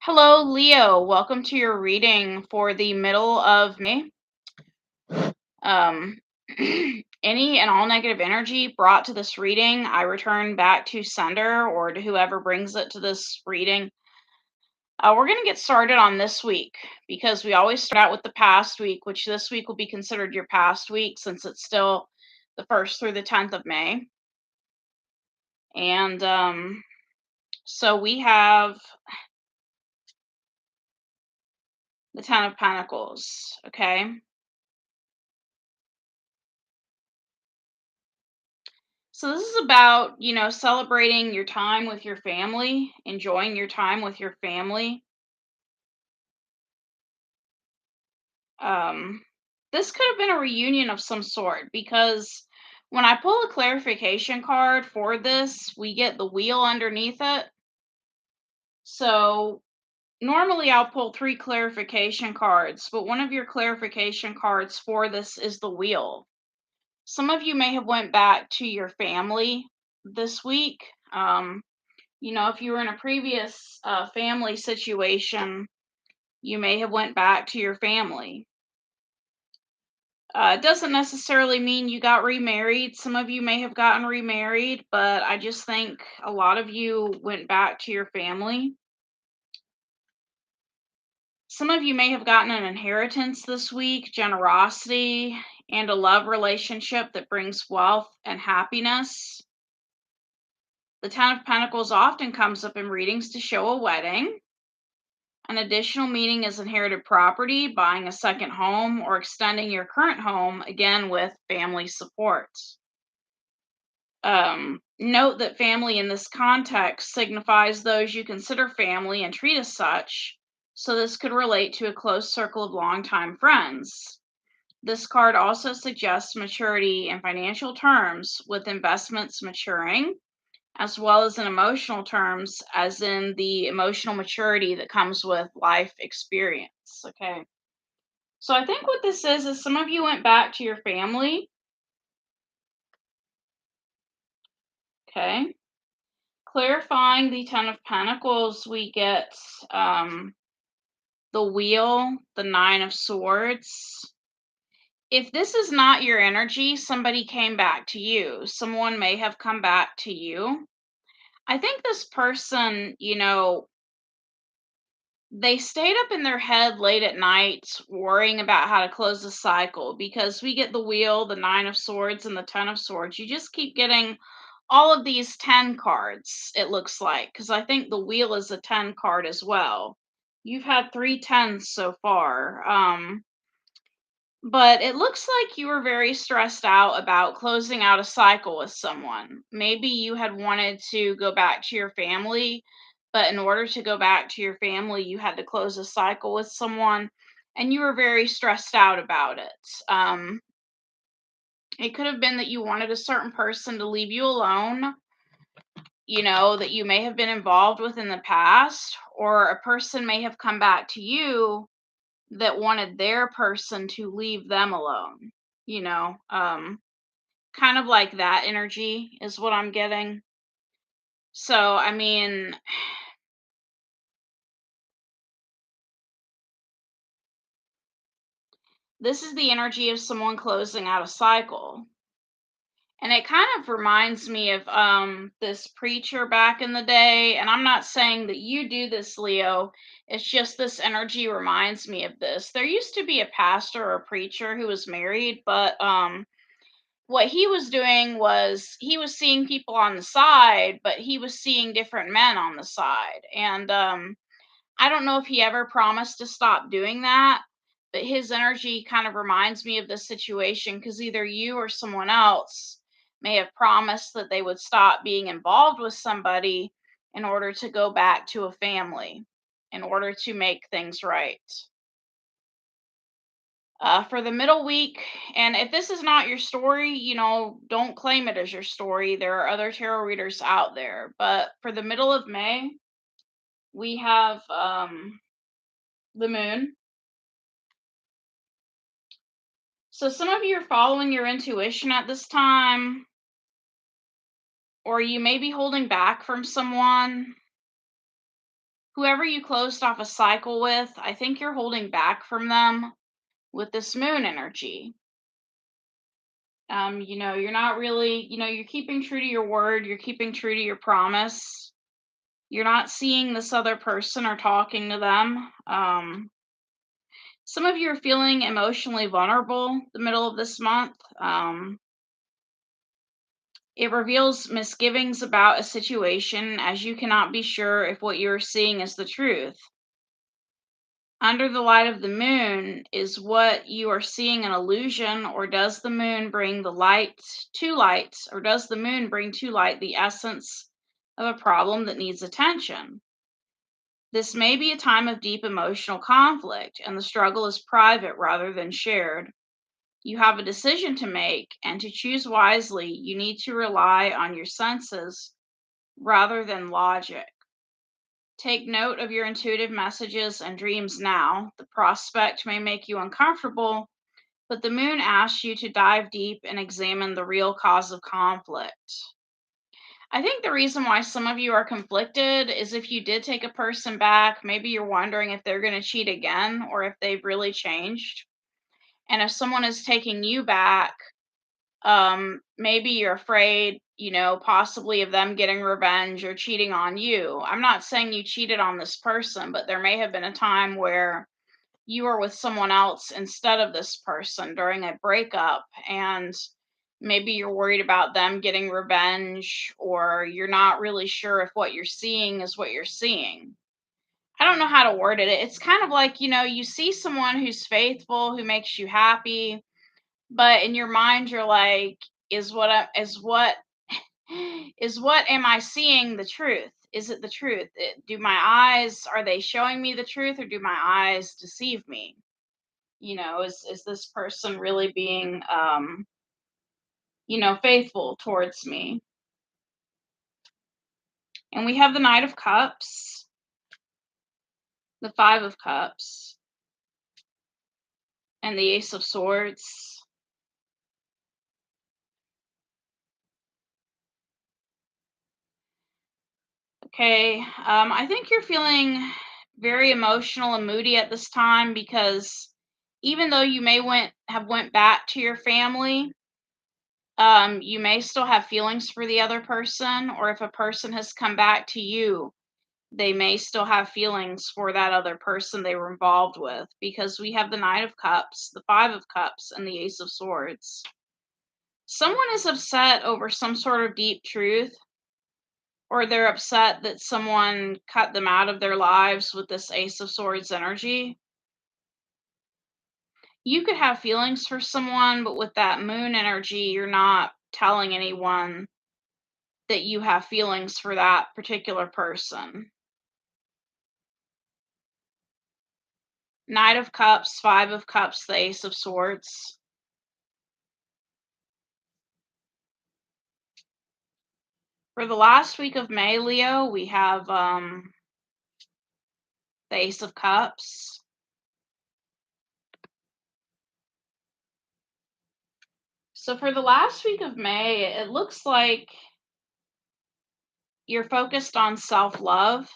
Hello, Leo. Welcome to your reading for the middle of May. Um, any and all negative energy brought to this reading, I return back to sender or to whoever brings it to this reading. We're going to get started on this week because we always start out with the past week, which this week will be considered your past week since it's still the 1st through the 10th of May. And so we have the Ten of Pentacles, okay? So this is about, celebrating your time with your family, enjoying your time with your family. Um, this could have been a reunion of some sort because when I pull a clarification card for this, we get the wheel underneath it. So normally I'll pull 3 clarification cards, but one of your clarification cards for this is the wheel. Some of you may have went back to your family this week. If you were in a previous family situation, you may have went back to your family. It doesn't necessarily mean you got remarried. Some of you may have gotten remarried, but I just think a lot of you went back to your family. Some of you may have gotten an inheritance this week, generosity, and a love relationship that brings wealth and happiness. The Ten of Pentacles often comes up in readings to show a wedding. An additional meaning is inherited property, buying a second home, or extending your current home, again with family support. Note that family in this context signifies those you consider family and treat as such, so this could relate to a close circle of longtime friends. This card also suggests maturity in financial terms, with investments maturing, as well as in emotional terms, as in the emotional maturity that comes with life experience. Okay. So I think what this is some of you went back to your family. Okay. Clarifying the Ten of Pentacles, we get the Wheel, the Nine of Swords. If this is not your energy, somebody came back to you. Someone may have come back to you. I think this person, they stayed up in their head late at night worrying about how to close the cycle because we get the wheel, the Nine of Swords, and the Ten of Swords. You just keep getting all of these 10 cards, it looks like, because I think the wheel is a 10 card as well. You've had 3 10s so far. But it looks like you were very stressed out about closing out a cycle with someone. Maybe you had wanted to go back to your family, but in order to go back to your family, you had to close a cycle with someone, and you were very stressed out about it. It could have been that you wanted a certain person to leave you alone, that you may have been involved with in the past, or a person may have come back to you that wanted their person to leave them alone, you know, um, kind of like that energy is what I'm getting. So, I mean, this is the energy of someone closing out a cycle. And it kind of reminds me of this preacher back in the day. And I'm not saying that you do this, Leo. It's just this energy reminds me of this. There used to be a pastor or a preacher who was married, but what he was doing was he was seeing people on the side, but he was seeing different men on the side. And I don't know if he ever promised to stop doing that, but his energy kind of reminds me of this situation because either you or someone else may have promised that they would stop being involved with somebody in order to go back to a family, in order to make things right. For the middle week. And if this is not your story, don't claim it as your story. There are other tarot readers out there. But for the middle of May, we have the moon. So some of you are following your intuition at this time, or you may be holding back from someone. Whoever you closed off a cycle with, I think you're holding back from them with this moon energy. You're not really, you're keeping true to your word, you're keeping true to your promise. You're not seeing this other person or talking to them. Some of you are feeling emotionally vulnerable the middle of this month. It reveals misgivings about a situation as you cannot be sure if what you're seeing is the truth. Under the light of the moon, is what you are seeing an illusion, or does the moon bring the light to light, or does the moon bring to light the essence of a problem that needs attention? This may be a time of deep emotional conflict, and the struggle is private rather than shared. You have a decision to make, and to choose wisely, you need to rely on your senses rather than logic. Take note of your intuitive messages and dreams now. The prospect may make you uncomfortable, but the moon asks you to dive deep and examine the real cause of conflict. I think the reason why some of you are conflicted is if you did take a person back, maybe you're wondering if they're going to cheat again or if they've really changed. And if someone is taking you back, maybe you're afraid, possibly of them getting revenge or cheating on you. I'm not saying you cheated on this person, but there may have been a time where you were with someone else instead of this person during a breakup, and maybe you're worried about them getting revenge, or you're not really sure if what you're seeing is what you're seeing. I don't know how to word it. It's kind of like, you see someone who's faithful, who makes you happy, but in your mind you're like, is what am I seeing the truth? Is it the truth? Do my eyes, are they showing me the truth, or do my eyes deceive me? Is this person really being faithful towards me? And we have the Knight of Cups, the Five of Cups, and the Ace of Swords. Okay, I think you're feeling very emotional and moody at this time because even though you may have went back to your family, you may still have feelings for the other person, or if a person has come back to you, they may still have feelings for that other person they were involved with, because we have the Knight of Cups, the Five of Cups, and the Ace of Swords. Someone is upset over some sort of deep truth, or they're upset that someone cut them out of their lives with this Ace of Swords energy. You could have feelings for someone, but with that moon energy, you're not telling anyone that you have feelings for that particular person. Knight of Cups, Five of Cups, the Ace of Swords. For the last week of May, Leo, we have the Ace of Cups. So for the last week of May, it looks like you're focused on self-love.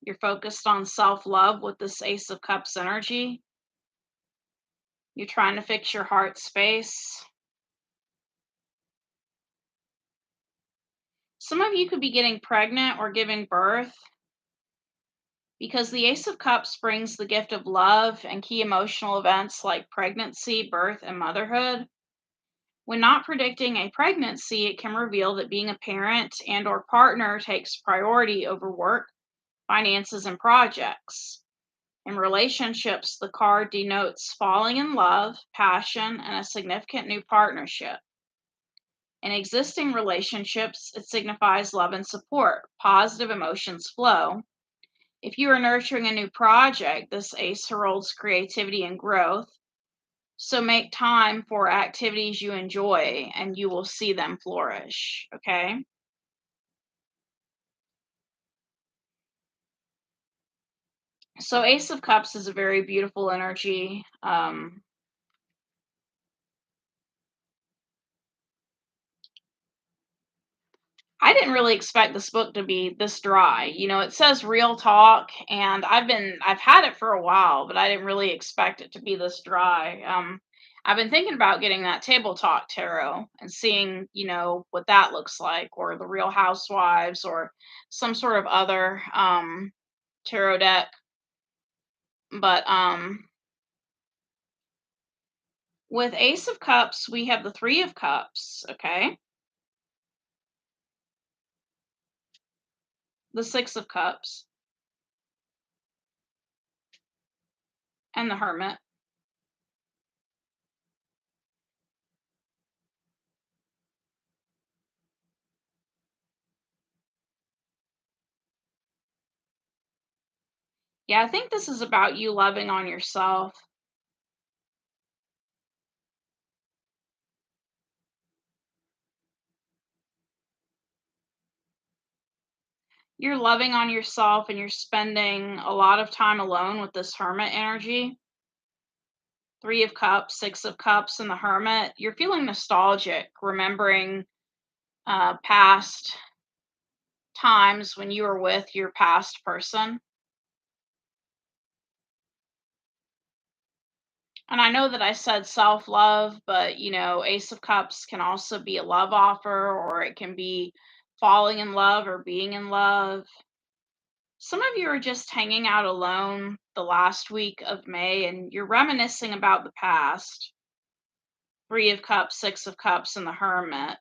You're focused on self-love with this Ace of Cups energy. You're trying to fix your heart space. Some of you could be getting pregnant or giving birth, because the Ace of Cups brings the gift of love and key emotional events like pregnancy, birth, and motherhood. When not predicting a pregnancy, it can reveal that being a parent and or partner takes priority over work, finances, and projects. In relationships, the card denotes falling in love, passion, and a significant new partnership. In existing relationships, it signifies love and support, positive emotions flow. If you are nurturing a new project, this ace heralds creativity and growth. So make time for activities you enjoy and you will see them flourish. Okay. So Ace of Cups is a very beautiful energy. I didn't really expect this book to be this dry. It says real talk, and I've had it for a while, but I didn't really expect it to be this dry. I've been thinking about getting that table talk tarot and seeing, what that looks like, or the Real Housewives, or some sort of other tarot deck. But with Ace of Cups, we have the Three of Cups, okay? The Six of Cups and the Hermit. Yeah, I think this is about you loving on yourself. You're loving on yourself and you're spending a lot of time alone with this Hermit energy. Three of Cups, Six of Cups, and the Hermit. You're feeling nostalgic, remembering past times when you were with your past person. And I know that I said self love, but Ace of Cups can also be a love offer, or it can be falling in love or being in love. Some of you are just hanging out alone the last week of May and you're reminiscing about the past. Three of Cups, Six of Cups, and the Hermit.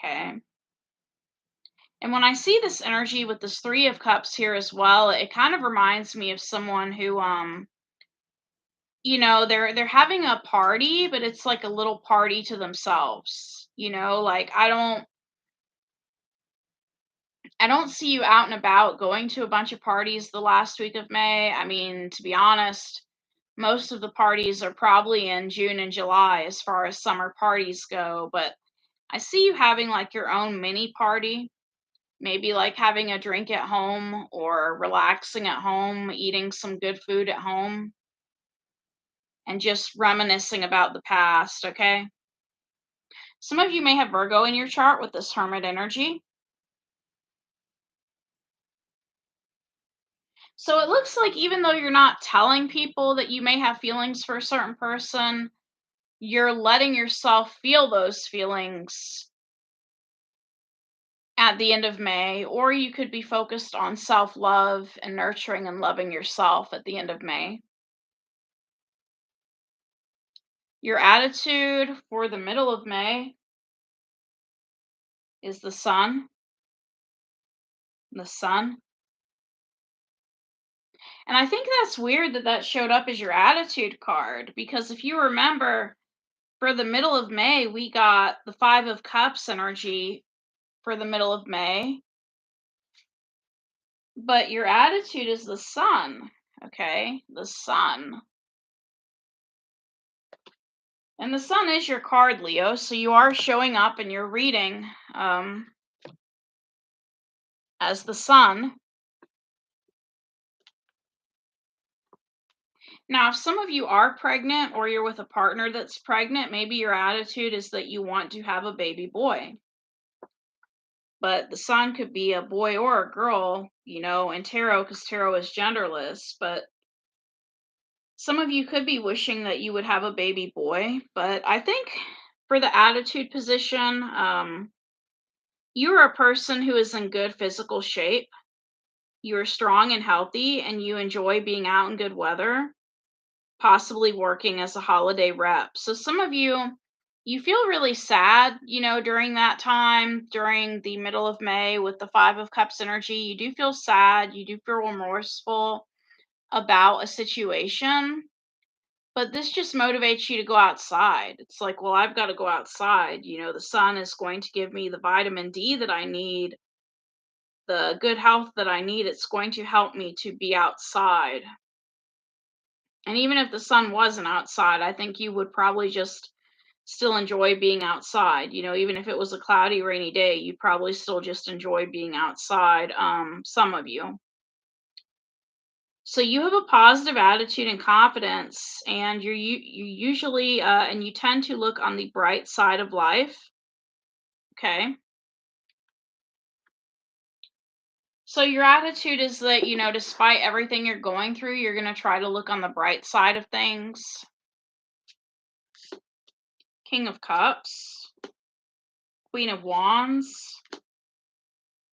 Okay. And when I see this energy with this Three of Cups here as well, it kind of reminds me of someone who they're having a party, but it's like a little party to themselves. Like I don't see you out and about going to a bunch of parties the last week of May. I mean, to be honest, most of the parties are probably in June and July as far as summer parties go, but I see you having like your own mini party, maybe like having a drink at home or relaxing at home, eating some good food at home, and just reminiscing about the past, okay? Some of you may have Virgo in your chart with this Hermit energy. So it looks like even though you're not telling people that you may have feelings for a certain person, you're letting yourself feel those feelings at the end of May, or you could be focused on self love and nurturing and loving yourself at the end of May. Your attitude for the middle of May is the Sun. The Sun. And I think that's weird that that showed up as your attitude card, because if you remember, for the middle of May, we got the Five of Cups energy for the middle of May, but your attitude is the Sun. Okay, the Sun. And the Sun is your card, Leo, so you are showing up and you're reading as the Sun. Now, if some of you are pregnant or you're with a partner that's pregnant, maybe your attitude is that you want to have a baby boy. But the Sun could be a boy or a girl, in tarot, because tarot is genderless. But some of you could be wishing that you would have a baby boy. But I think for the attitude position, you're a person who is in good physical shape. You're strong and healthy, and you enjoy being out in good weather, possibly working as a holiday rep. So some of you feel really sad, during that time, during the middle of May with the Five of Cups energy. You do feel sad, you do feel remorseful about a situation, but this just motivates you to go outside. It's like, well, I've got to go outside. The sun is going to give me the vitamin D that I need, the good health that I need. It's going to help me to be outside. And even if the sun wasn't outside, I think you would probably just still enjoy being outside. Even if it was a cloudy, rainy day, you'd probably still just enjoy being outside, some of you. So you have a positive attitude and confidence, and you usually and you tend to look on the bright side of life. Okay. So your attitude is that, despite everything you're going through, you're going to try to look on the bright side of things. King of Cups, Queen of Wands,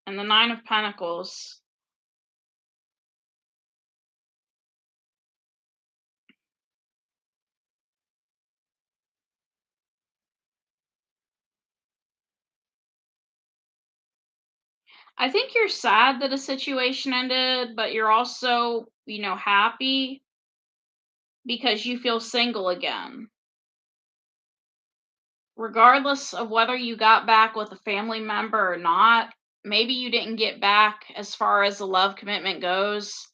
and the Nine of Pentacles. I think you're sad that a situation ended, but you're also, happy because you feel single again. Regardless of whether you got back with a family member or not, maybe you didn't get back as far as the love commitment goes.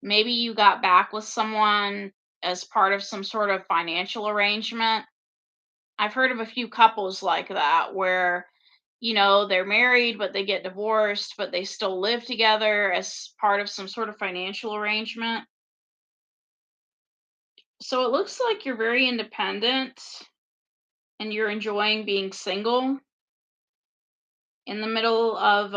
Maybe you got back with someone as part of some sort of financial arrangement. I've heard of a few couples like that where, they're married, but they get divorced, but they still live together as part of some sort of financial arrangement. So it looks like you're very independent and you're enjoying being single in the middle of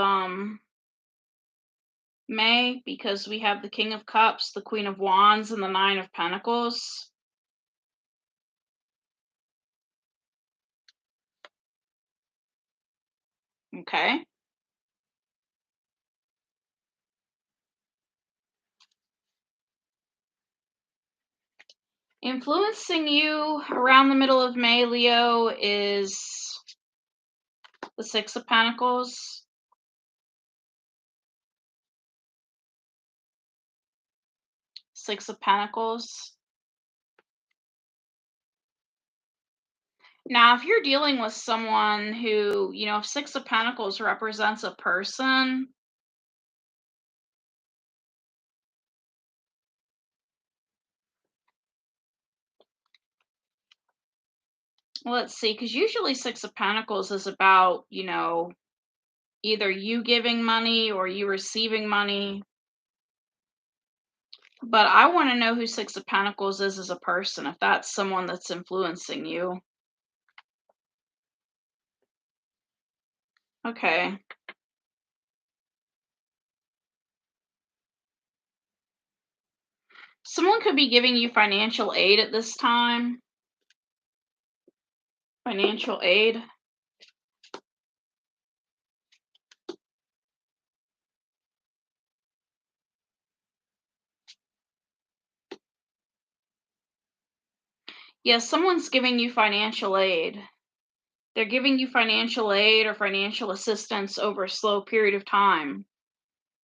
May, because we have the King of Cups, the Queen of Wands, and the Nine of Pentacles. Okay. Influencing you around the middle of May, Leo, is the Six of Pentacles, Six of Pentacles. Now, if you're dealing with someone who, if Six of Pentacles represents a person, let's see, because usually Six of Pentacles is about, either you giving money or you receiving money. But I want to know who Six of Pentacles is as a person, if that's someone that's influencing you. Okay. Someone could be giving you financial aid at this time. Financial aid. Yes, someone's giving you financial aid. They're giving you financial aid or financial assistance over a slow period of time.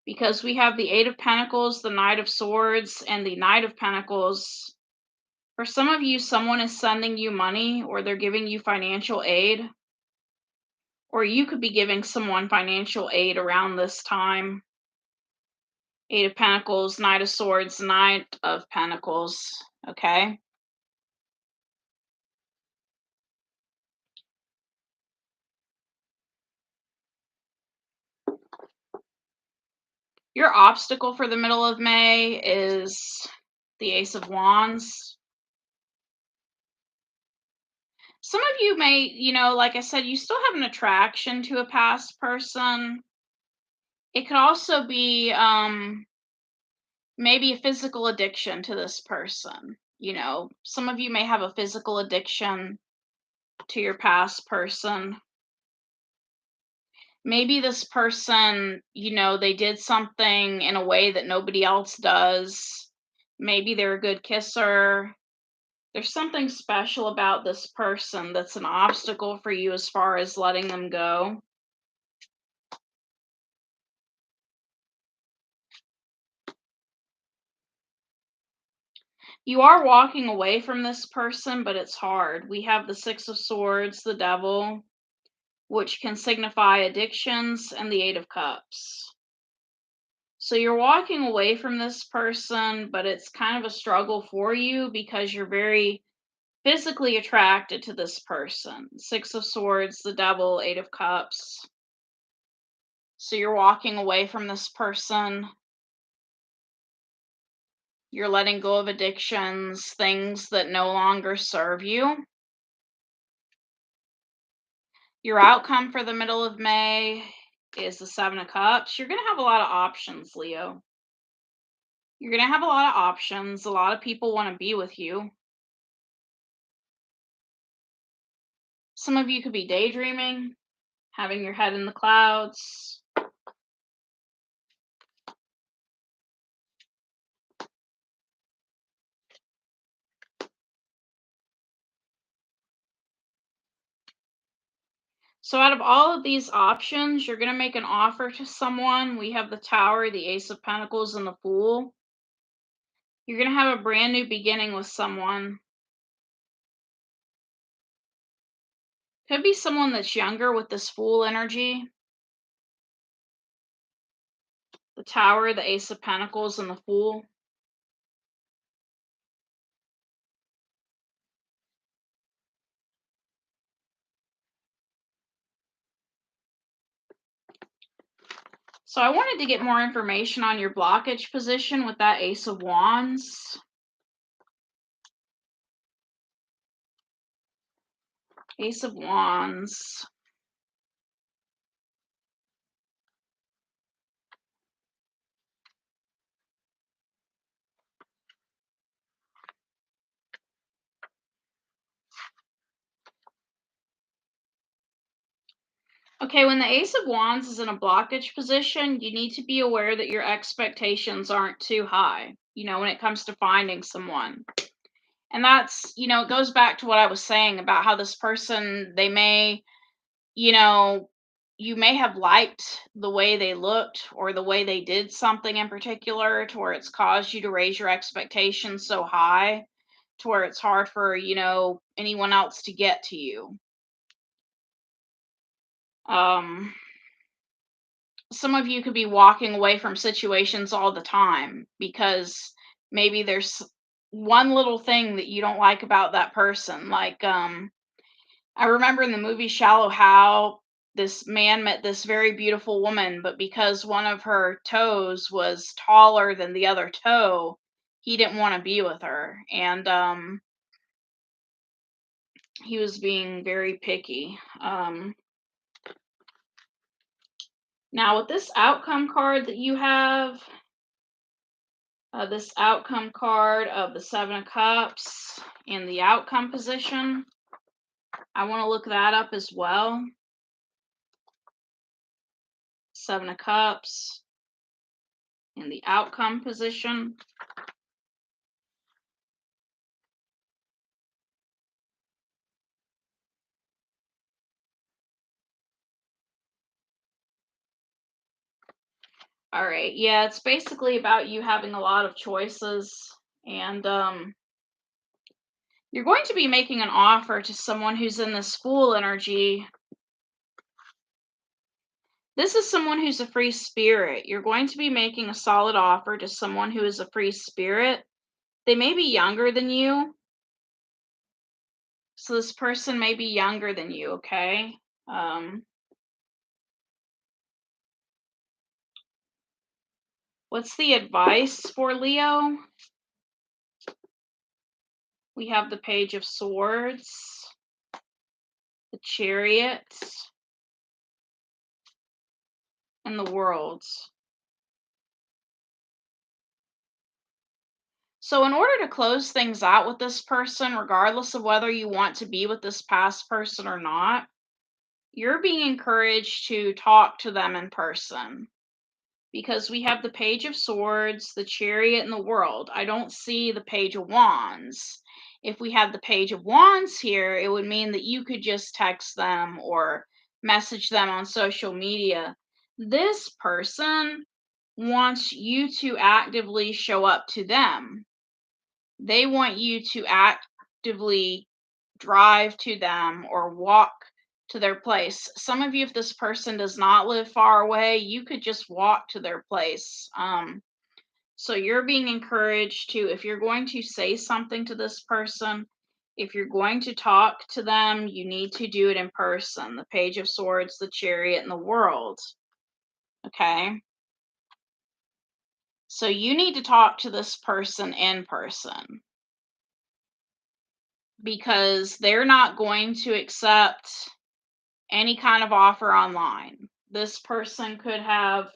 Because we have the Eight of Pentacles, the Knight of Swords, and the Knight of Pentacles. For some of you, someone is sending you money or they're giving you financial aid. Or you could be giving someone financial aid around this time. Eight of Pentacles, Knight of Swords, Knight of Pentacles. Okay. Your obstacle for the middle of May is the Ace of Wands. Some of you may, like I said, you still have an attraction to a past person. It could also be maybe a physical addiction to this person. Some of you may have a physical addiction to your past person. Maybe this person, they did something in a way that nobody else does. Maybe they're a good kisser. There's something special about this person that's an obstacle for you as far as letting them go. You are walking away from this person, but it's hard. We have the Six of Swords, the Devil, which can signify addictions, and the Eight of Cups. So you're walking away from this person, but it's kind of a struggle for you because you're very physically attracted to this person. Six of Swords, the Devil, Eight of Cups. So you're walking away from this person. You're letting go of addictions, things that no longer serve you. Your outcome for the middle of May is the Seven of Cups. You're going to have a lot of options, Leo. You're going to have a lot of options. A lot of people want to be with you. Some of you could be daydreaming, having your head in the clouds. So out of all of these options, you're going to make an offer to someone. We have the Tower, the Ace of Pentacles, and the Fool. You're going to have a brand new beginning with someone. Could be someone that's younger with this Fool energy. The Tower, the Ace of Pentacles, and the Fool. So I wanted to get more information on your blockage position with that Ace of Wands. Ace of Wands. Okay, when the Ace of Wands is in a blockage position, you need to be aware that your expectations aren't too high, when it comes to finding someone. And that's, it goes back to what I was saying about how this person, they may, you know, you may have liked the way they looked or the way they did something in particular to where it's caused you to raise your expectations so high to where it's hard for, anyone else to get to you. Um, some of you could be walking away from situations all the time because maybe there's one little thing that you don't like about that person. Like, I remember in the movie Shallow how this man met this very beautiful woman, but because one of her toes was taller than the other toe, he didn't want to be with her. And he was being very picky. Now, with this outcome card that you have, this outcome card of the Seven of Cups in the outcome position, I want to look that up as well. Seven of Cups in the outcome position. All right. Yeah, it's basically about you having a lot of choices, and you're going to be making an offer to someone who's in this Fool energy. This is someone who's a free spirit. You're going to be making a solid offer to someone who is a free spirit. They may be younger than you. So this person may be younger than you, okay? What's the advice for Leo? We have the Page of Swords, the Chariot, and the World. So in order to close things out with this person, regardless of whether you want to be with this past person or not, you're being encouraged to talk to them in person. Because we have the Page of Swords, the Chariot, and the World. I don't see the Page of Wands. If we had the Page of Wands here, it would mean that you could just text them or message them on social media. This person wants you to actively show up to them. They want you to actively drive to them or walk to their place. Some of you, if this person does not live far away, you could just walk to their place. So you're being encouraged to, if you're going to say something to this person, if you're going to talk to them, you need to do it in person. The Page of Swords, the Chariot, and the World. Okay? So you need to talk to this person in person, because they're not going to accept any kind of offer online. This person could have,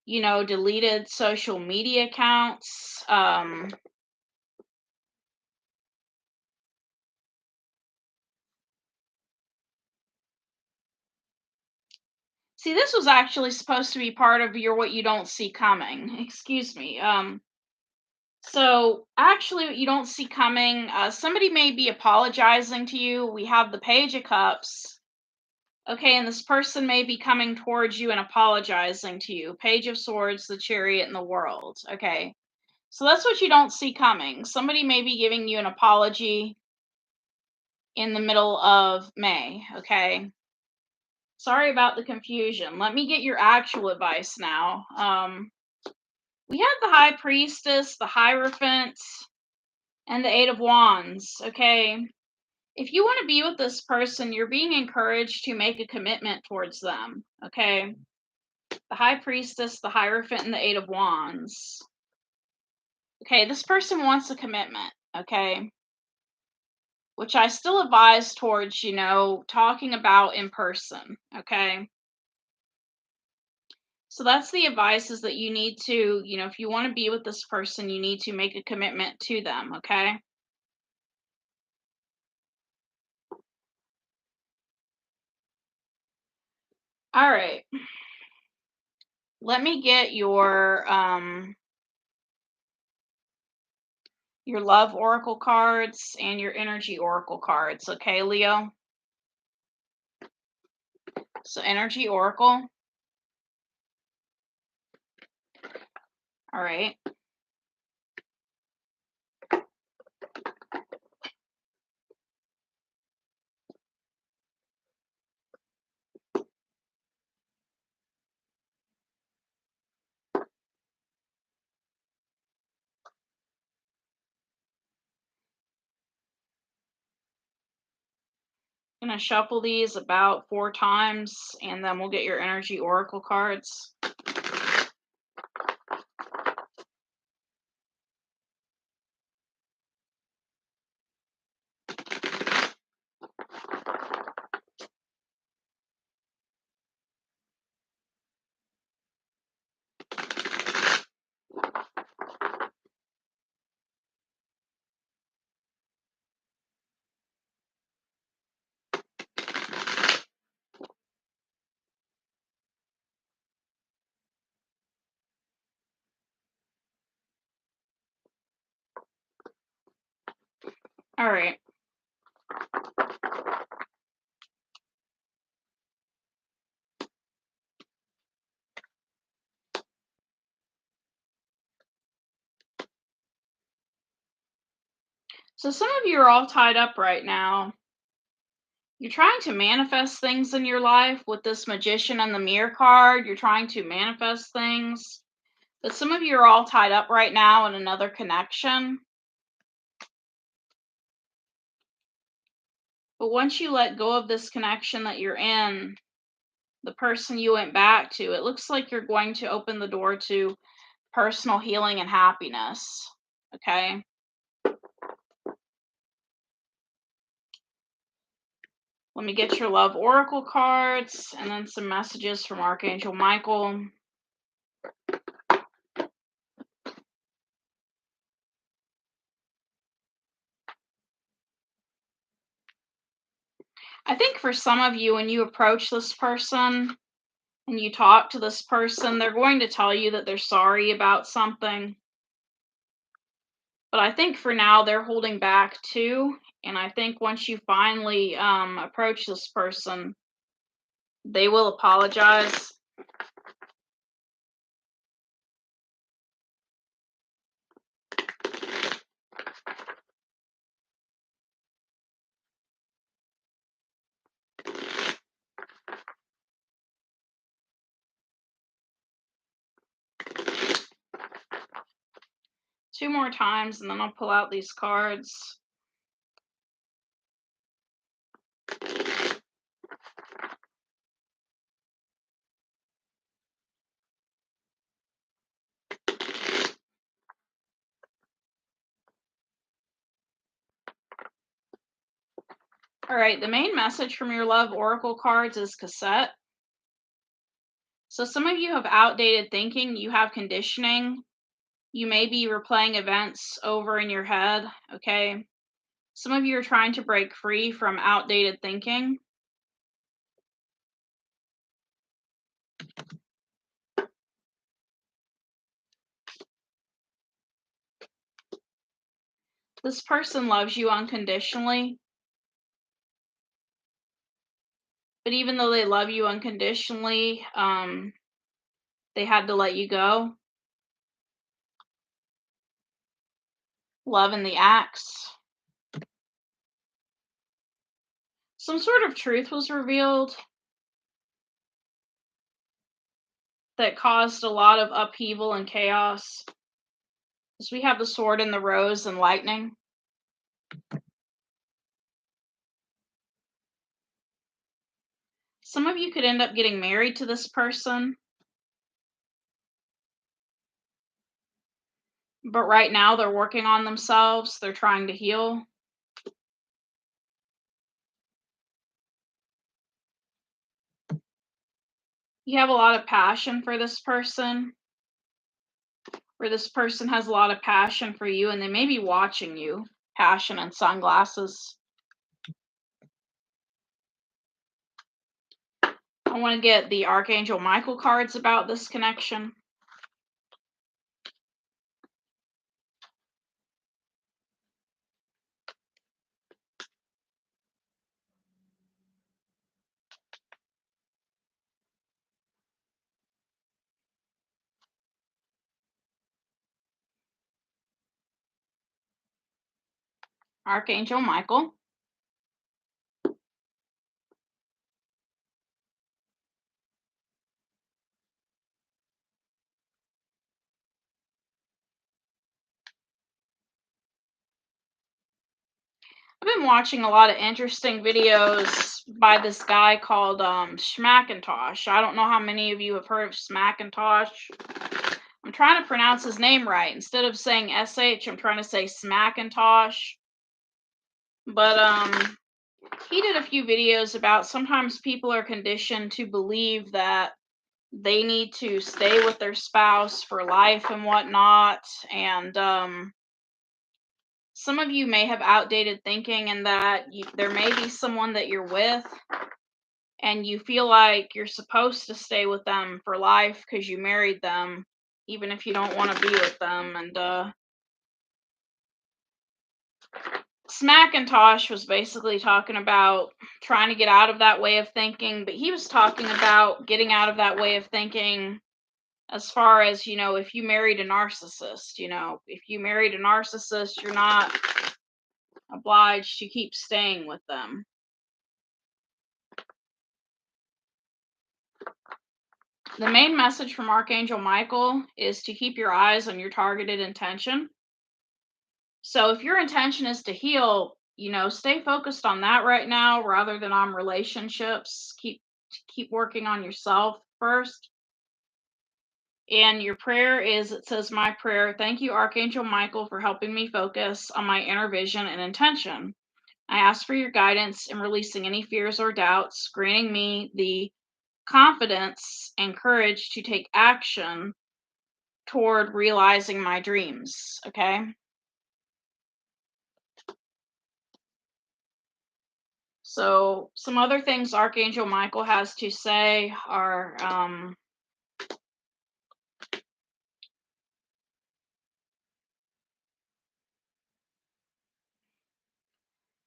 deleted social media accounts. See, this was actually supposed to be part of your what you don't see coming. Excuse me. So actually, what you don't see coming, somebody may be apologizing to you. We have the Page of Cups. Okay, and this person may be coming towards you and apologizing to you. Page of Swords, the Chariot, and the World. Okay, so that's what you don't see coming. Somebody may be giving you an apology in the middle of May. Okay, sorry about the confusion. Let me get your actual advice now. We have the High Priestess, the Hierophant, and the Eight of Wands. Okay, if you want to be with this person, you're being encouraged to make a commitment towards them. Okay, the High Priestess, the Hierophant, and the Eight of Wands. Okay, this person wants a commitment. Okay, which I still advise towards, talking about in person. Okay, so that's the advice, is that you need to, if you want to be with this person, you need to make a commitment to them. Okay. All right. Let me get your love oracle cards and your energy oracle cards. Okay, Leo. So energy oracle. All right. I'm gonna shuffle these about 4 times, and then we'll get your energy oracle cards. All right. So some of you are all tied up right now. You're trying to manifest things in your life with this Magician and the Mirror card. You're trying to manifest things. But some of you are all tied up right now in another connection. But once you let go of this connection that you're in, the person you went back to, it looks like you're going to open the door to personal healing and happiness. Okay. Let me get your love oracle cards and then some messages from Archangel Michael. I think for some of you, when you approach this person and you talk to this person, they're going to tell you that they're sorry about something. But I think for now, they're holding back too. And I think once you finally approach this person, they will apologize. Two more times, and then I'll pull out these cards. All right, the main message from your love oracle cards is cassette. So some of you have outdated thinking, you have conditioning. You may be replaying events over in your head, okay? Some of you are trying to break free from outdated thinking. This person loves you unconditionally, but even though they love you unconditionally, they had to let you go. Love in the axe. Some sort of truth was revealed that caused a lot of upheaval and chaos. Because we have the sword and the rose and lightning. Some of you could end up getting married to this person, but right now they're working on themselves. They're trying to heal. You have a lot of passion for this person, or this person has a lot of passion for you, and they may be watching you. Passion and sunglasses. I want to get the Archangel Michael cards about this connection. Archangel Michael. I've been watching a lot of interesting videos by this guy called Schmackintosh. I don't know how many of you have heard of Schmackintosh. I'm trying to pronounce his name right. Instead of saying SH, I'm trying to say Smackintosh. But he did a few videos about sometimes people are conditioned to believe that they need to stay with their spouse for life and whatnot. And some of you may have outdated thinking in that there may be someone that you're with and you feel like you're supposed to stay with them for life because you married them, even if you don't want to be with them. And Smackintosh was basically talking about trying to get out of that way of thinking, but he was talking about getting out of that way of thinking as far as, if you married a narcissist, if you married a narcissist, you're not obliged to keep staying with them. The main message from Archangel Michael is to keep your eyes on your targeted intention. So if your intention is to heal, stay focused on that right now rather than on relationships. Keep working on yourself first. And your prayer is, it says, my prayer, thank you, Archangel Michael, for helping me focus on my inner vision and intention. I ask for your guidance in releasing any fears or doubts, granting me the confidence and courage to take action toward realizing my dreams. Okay. So some other things Archangel Michael has to say are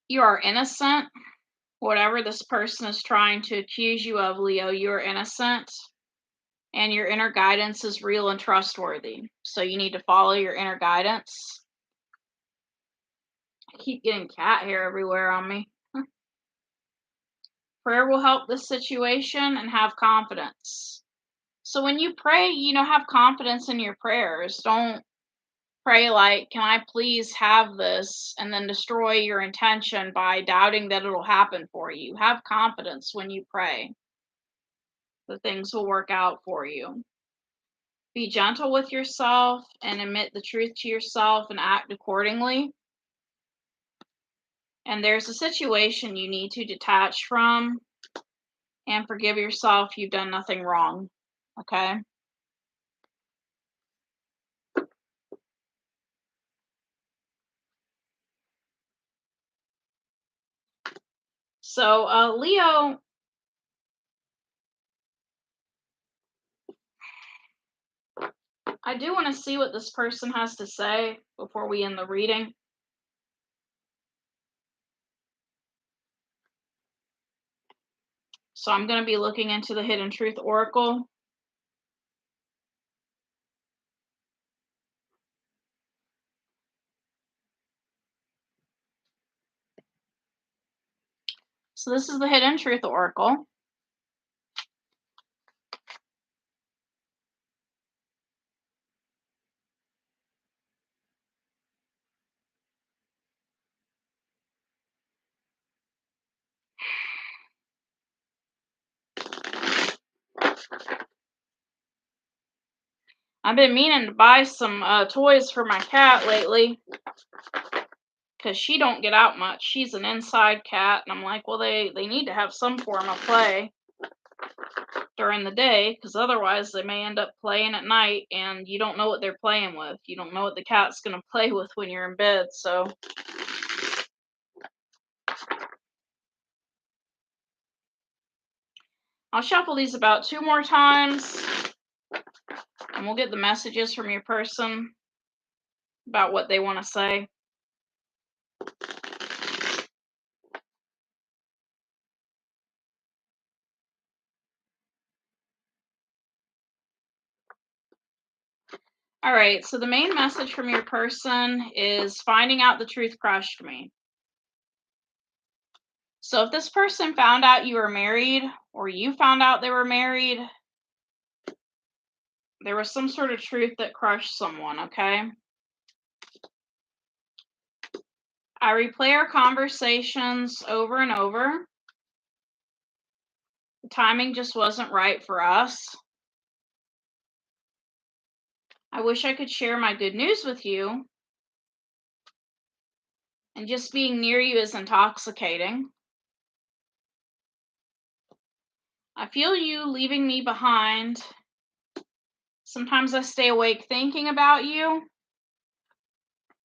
you are innocent. Whatever this person is trying to accuse you of, Leo, you are innocent. And your inner guidance is real and trustworthy. So you need to follow your inner guidance. I keep getting cat hair everywhere on me. Prayer will help this situation, and have confidence. So when you pray, have confidence in your prayers. Don't pray like, can I please have this, and then destroy your intention by doubting that it'll happen for you. Have confidence when you pray that things will work out for you. Be gentle with yourself and admit the truth to yourself and act accordingly. and there's a situation you need to detach from and forgive yourself. You've done nothing wrong. Okay? So, Leo, I do want to see what this person has to say before we end the reading. So I'm going to be looking into the Hidden Truth Oracle. So this is the Hidden Truth Oracle. I've been meaning to buy some toys for my cat lately because she don't get out much. She's an inside cat, and I'm like, well, they need to have some form of play during the day, because otherwise they may end up playing at night, and you don't know what they're playing with. You don't know what the cat's going to play with when you're in bed, so... I'll shuffle these about 2 more times, and we'll get the messages from your person about what they want to say. All right, so the main message from your person is finding out the truth crushed me. So if this person found out you were married, or you found out they were married, there was some sort of truth that crushed someone, okay? I replay our conversations over and over. The timing just wasn't right for us. I wish I could share my good news with you. And just being near you is intoxicating. I feel you leaving me behind. Sometimes I stay awake thinking about you.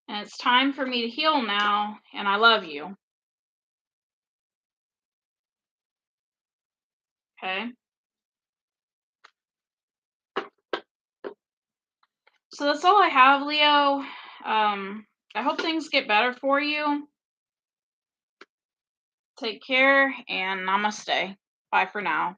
And it's time for me to heal now, and I love you. Okay? So that's all I have, Leo. I hope things get better for you. Take care, and namaste. Bye for now.